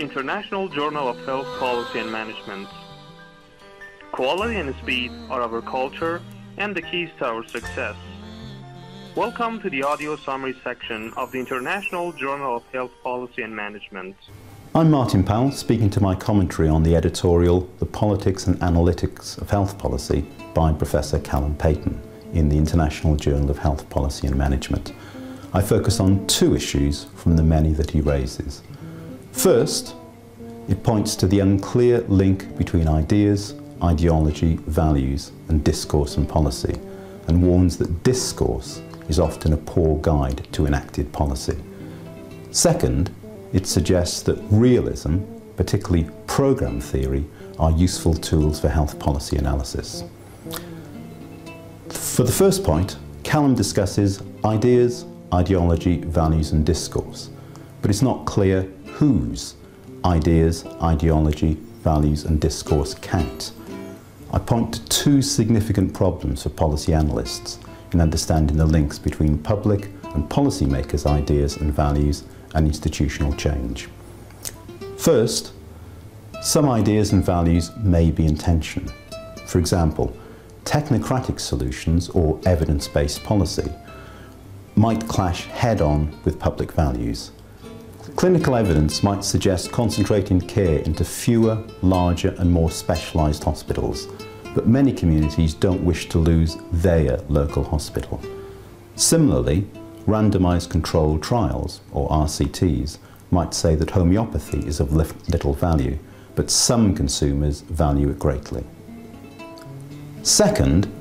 International Journal of Health Policy and Management. Quality and speed are our culture and the keys to our success. Welcome to the audio summary section of the International Journal of Health Policy and Management. I'm Martin Powell, speaking to my commentary on the editorial The Politics and Analytics of Health Policy by Professor Callum Payton in the International Journal of Health Policy and Management. I focus on two issues from the many that he raises. First, it points to the unclear link between ideas, ideology, values and discourse and policy, and warns that discourse is often a poor guide to enacted policy. Second, it suggests that realism, particularly program theory, are useful tools for health policy analysis. For the first point, Callum discusses ideas, ideology, values and discourse, but it's not clear whose ideas, ideology, values and discourse count. I point to two significant problems for policy analysts in understanding the links between public and policymakers' ideas and values and institutional change. First, some ideas and values may be in tension. For example, technocratic solutions or evidence-based policy might clash head-on with public values. Clinical evidence might suggest concentrating care into fewer, larger and more specialised hospitals, but many communities don't wish to lose their local hospital. Similarly, randomised controlled trials, or RCTs, might say that homeopathy is of little value, but some consumers value it greatly. Second,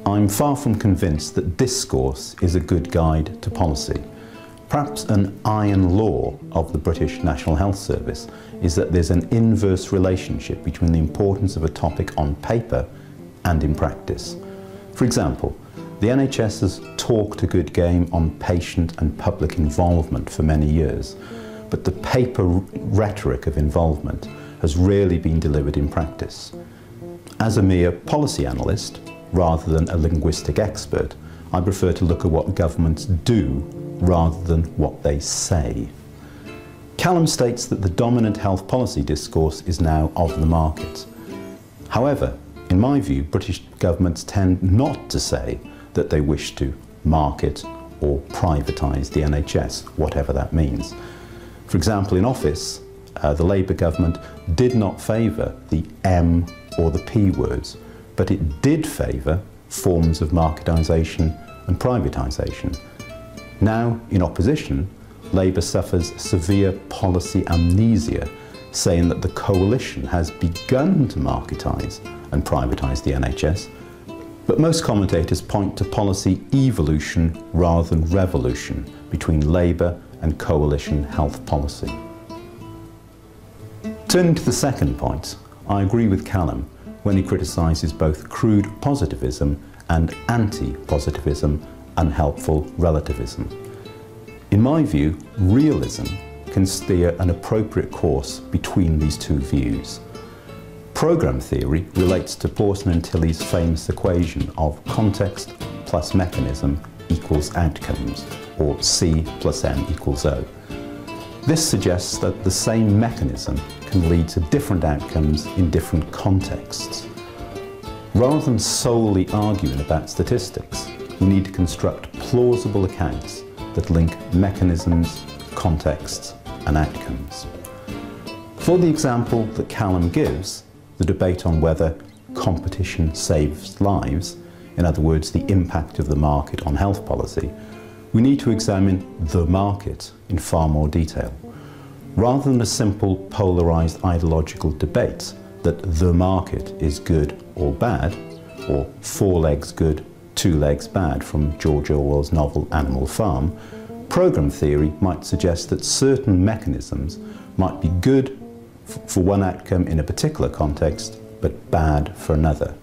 I'm far from convinced that discourse is a good guide to policy. Perhaps an iron law of the British National Health Service is that there's an inverse relationship between the importance of a topic on paper and in practice. For example, the NHS has talked a good game on patient and public involvement for many years, but the paper rhetoric of involvement has rarely been delivered in practice. As a mere policy analyst, rather than a linguistic expert, I prefer to look at what governments do rather than what they say. Callum states that the dominant health policy discourse is now of the market. However, in my view, British governments tend not to say that they wish to market or privatise the NHS, whatever that means. For example, in office, the Labour government did not favour the M or the P words, but it did favour forms of marketisation and privatisation. Now, in opposition, Labour suffers severe policy amnesia, saying that the coalition has begun to marketise and privatise the NHS, but most commentators point to policy evolution rather than revolution between Labour and coalition health policy. Turning to the second point, I agree with Callum when he criticises both crude positivism and anti-positivism, unhelpful relativism. In my view, realism can steer an appropriate course between these two views. Program theory relates to Pawson and Tilley's famous equation of context plus mechanism equals outcomes, or C plus M equals O. This suggests that the same mechanism can lead to different outcomes in different contexts. Rather than solely arguing about statistics, we need to construct plausible accounts that link mechanisms, contexts and outcomes. For the example that Callum gives, the debate on whether competition saves lives, in other words, the impact of the market on health policy, we need to examine the market in far more detail. Rather than a simple polarised ideological debate that the market is good or bad, or 4 legs good, 2 legs bad from George Orwell's novel Animal Farm, program theory might suggest that certain mechanisms might be good for one outcome in a particular context, but bad for another.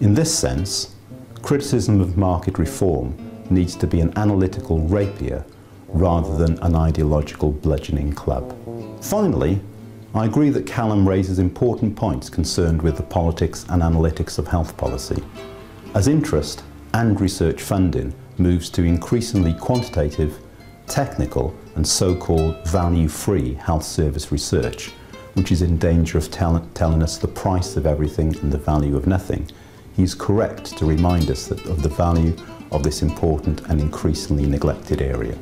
In this sense, criticism of market reform needs to be an analytical rapier rather than an ideological bludgeoning club. Finally, I agree that Callum raises important points concerned with the politics and analytics of health policy. As interest and research funding moves to increasingly quantitative, technical and so-called value-free health service research, which is in danger of telling us the price of everything and the value of nothing, he's correct to remind us of the value of this important and increasingly neglected area.